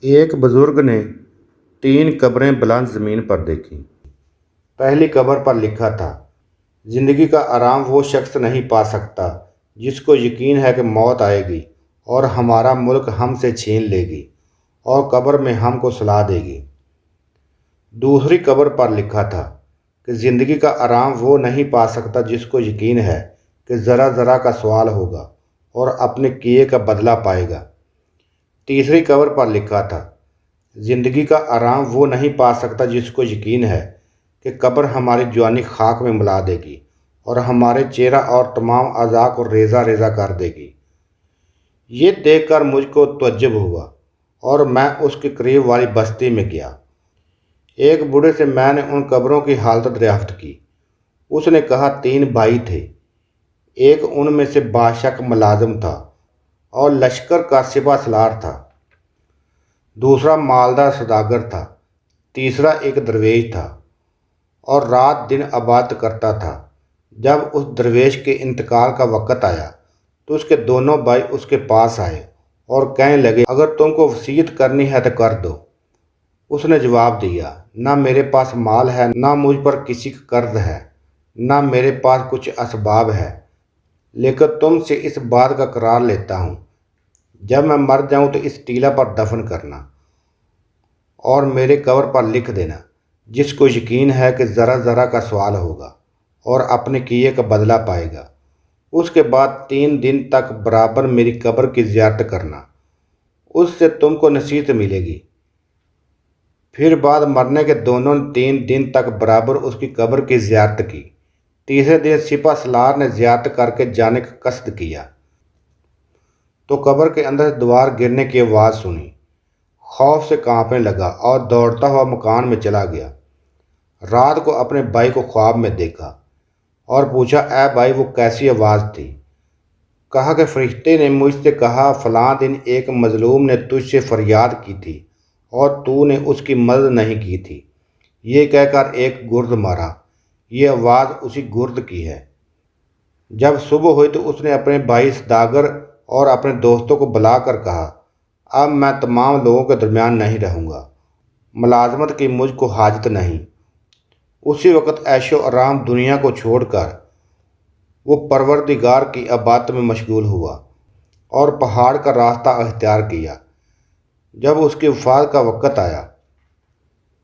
ایک بزرگ نے 3 قبریں بلند زمین پر دیکھیں۔ پہلی قبر پر لکھا تھا، زندگی کا آرام وہ شخص نہیں پا سکتا جس کو یقین ہے کہ موت آئے گی اور ہمارا ملک ہم سے چھین لے گی اور قبر میں ہم کو سلا دے گی۔ دوسری قبر پر لکھا تھا کہ زندگی کا آرام وہ نہیں پا سکتا جس کو یقین ہے کہ ذرا ذرا کا سوال ہوگا اور اپنے کیے کا بدلہ پائے گا۔ تیسری قبر پر لکھا تھا، زندگی کا آرام وہ نہیں پا سکتا جس کو یقین ہے کہ قبر ہماری جوانی خاک میں ملا دے گی اور ہمارے چہرہ اور تمام اعضاء کو ریزہ ریزہ کر دے گی۔ یہ دیکھ کر مجھ کو تعجب ہوا اور میں اس کے قریب والی بستی میں گیا۔ ایک بوڑھے سے میں نے ان قبروں کی حالت دریافت کی۔ اس نے کہا 3 بھائی تھے، ایک ان میں سے باشک ملازم تھا اور لشکر کا سپہ سالار تھا، دوسرا مالدار سوداگر تھا، تیسرا ایک درویش تھا اور رات دن عبادت کرتا تھا۔ جب اس درویش کے انتقال کا وقت آیا تو اس کے دونوں بھائی اس کے پاس آئے اور کہنے لگے، اگر تم کو وصیت کرنی ہے تو کر دو۔ اس نے جواب دیا، نہ میرے پاس مال ہے، نہ مجھ پر کسی کا قرض ہے، نہ میرے پاس کچھ اسباب ہے، لیکن تم سے اس بات کا قرار لیتا ہوں، جب میں مر جاؤں تو اس ٹیلہ پر دفن کرنا اور میرے قبر پر لکھ دینا، جس کو یقین ہے کہ ذرا ذرا کا سوال ہوگا اور اپنے کیے کا بدلہ پائے گا۔ اس کے بعد 3 دن تک برابر میری قبر کی زیارت کرنا، اس سے تم کو نصیحت ملے گی۔ پھر بعد مرنے کے دونوں نے 3 دن تک برابر اس کی قبر کی زیارت کی۔ تیسرے دن سپہ سالار نے زیارت کر کے جانے کا قصد کیا تو قبر کے اندر سے دیوار گرنے کی آواز سنی۔ خوف سے کانپنے لگا اور دوڑتا ہوا مکان میں چلا گیا۔ رات کو اپنے بھائی کو خواب میں دیکھا اور پوچھا، اے بھائی وہ کیسی آواز تھی؟ کہا کہ فرشتے نے مجھ سے کہا فلاں دن ایک مظلوم نے تجھ سے فریاد کی تھی اور تو نے اس کی مدد نہیں کی تھی۔ یہ کہہ کر ایک گرد مارا، یہ آواز اسی گرد کی ہے۔ جب صبح ہوئی تو اس نے اپنے بھائی سوداگر اور اپنے دوستوں کو بلا کر کہا، اب میں تمام لوگوں کے درمیان نہیں رہوں گا، ملازمت کی مجھ کو حاجت نہیں۔ اسی وقت عیش و آرام دنیا کو چھوڑ کر وہ پروردگار کی عبادت میں مشغول ہوا اور پہاڑ کا راستہ اختیار کیا۔ جب اس کی وفات کا وقت آیا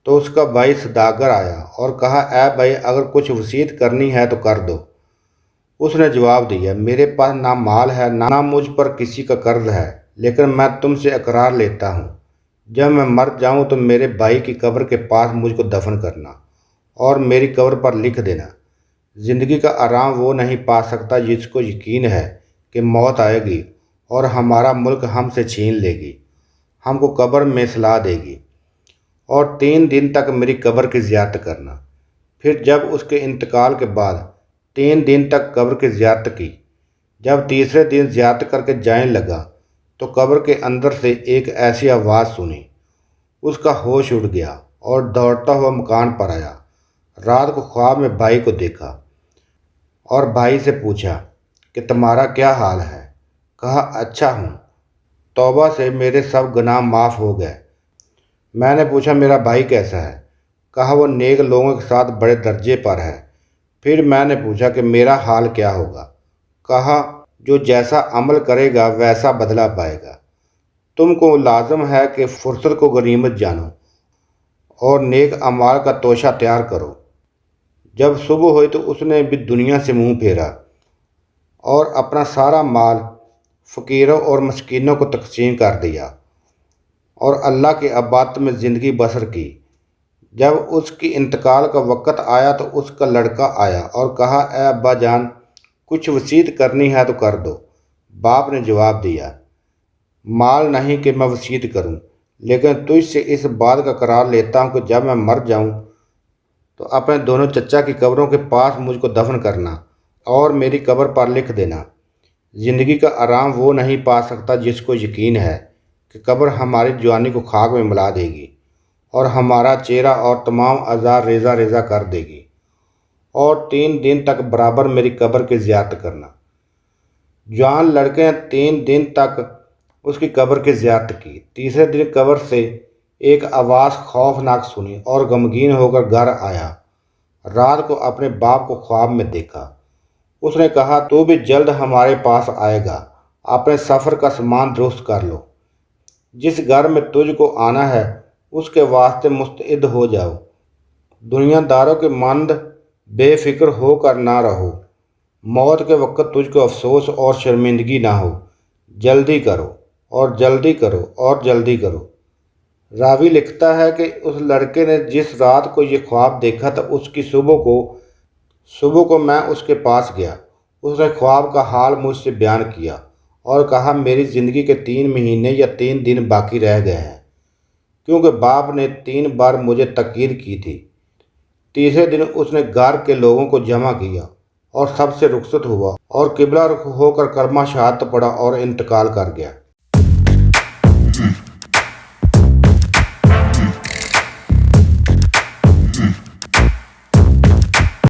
تو اس کا بھائی سوداگر آیا اور کہا، اے بھائی اگر کچھ وصیت کرنی ہے تو کر دو۔ اس نے جواب دیا، میرے پاس نہ مال ہے، نہ مجھ پر کسی کا قرض ہے، لیکن میں تم سے اقرار لیتا ہوں، جب میں مر جاؤں تو میرے بھائی کی قبر کے پاس مجھ کو دفن کرنا اور میری قبر پر لکھ دینا، زندگی کا آرام وہ نہیں پا سکتا جس کو یقین ہے کہ موت آئے گی اور ہمارا ملک ہم سے چھین لے گی، ہم کو قبر میں سلا دے گی، اور 3 دن تک میری قبر کی زیارت کرنا۔ پھر جب اس کے انتقال کے بعد 3 دن تک قبر کی زیارت کی۔ جب تیسرے دن زیارت کر کے جانے لگا تو قبر کے اندر سے ایک ایسی آواز سنی، اس کا ہوش اڑ گیا اور دوڑتا ہوا مکان پر آیا۔ رات کو خواب میں بھائی کو دیکھا اور بھائی سے پوچھا کہ تمہارا کیا حال ہے؟ کہا، اچھا ہوں، توبہ سے میرے سب گناہ معاف ہو گئے۔ میں نے پوچھا، میرا بھائی کیسا ہے؟ کہا، وہ نیک لوگوں کے ساتھ بڑے درجے پر ہے۔ پھر میں نے پوچھا کہ میرا حال کیا ہوگا؟ کہا، جو جیسا عمل کرے گا ویسا بدلہ پائے گا۔ تم کو لازم ہے کہ فرصت کو غنیمت جانو اور نیک اعمال کا توشہ تیار کرو۔ جب صبح ہوئی تو اس نے بھی دنیا سے منہ پھیرا اور اپنا سارا مال فقیروں اور مسکینوں کو تقسیم کر دیا اور اللہ کی عبادت میں زندگی بسر کی۔ جب اس کی انتقال کا وقت آیا تو اس کا لڑکا آیا اور کہا، اے ابا جان کچھ وصیت کرنی ہے تو کر دو۔ باپ نے جواب دیا، مال نہیں کہ میں وصیت کروں، لیکن تجھ سے اس بات کا قرار لیتا ہوں کہ جب میں مر جاؤں تو اپنے دونوں چچا کی قبروں کے پاس مجھ کو دفن کرنا اور میری قبر پر لکھ دینا، زندگی کا آرام وہ نہیں پا سکتا جس کو یقین ہے کہ قبر ہماری جوانی کو خاک میں ملا دے گی اور ہمارا چہرہ اور تمام اعضاء ریزہ ریزہ کر دے گی، اور 3 دن تک برابر میری قبر کی زیارت کرنا۔ جوان لڑکے نے 3 دن تک اس کی قبر کی زیارت کی۔ تیسرے دن قبر سے ایک آواز خوفناک سنی اور غمگین ہو کر گھر آیا۔ رات کو اپنے باپ کو خواب میں دیکھا۔ اس نے کہا، تو بھی جلد ہمارے پاس آئے گا، اپنے سفر کا سامان درست کر لو۔ جس گھر میں تجھ کو آنا ہے اس کے واسطے مستعد ہو جاؤ۔ دنیا داروں کے مانند بے فکر ہو کر نہ رہو۔ موت کے وقت تجھ کو افسوس اور شرمندگی نہ ہو۔ جلدی کرو اور جلدی کرو اور جلدی کرو۔ راوی لکھتا ہے کہ اس لڑکے نے جس رات کو یہ خواب دیکھا تھا، اس کی صبح کو میں اس کے پاس گیا۔ اس نے خواب کا حال مجھ سے بیان کیا اور کہا، میری زندگی کے 3 مہینے یا 3 دن باقی رہ گئے ہیں، کیونکہ باپ نے 3 بار مجھے تقریر کی تھی۔ تیسرے دن اس نے گھر کے لوگوں کو جمع کیا اور سب سے رخصت ہوا اور قبلہ رخ ہو کر کلمہ شہادت پڑھا اور انتقال کر گیا۔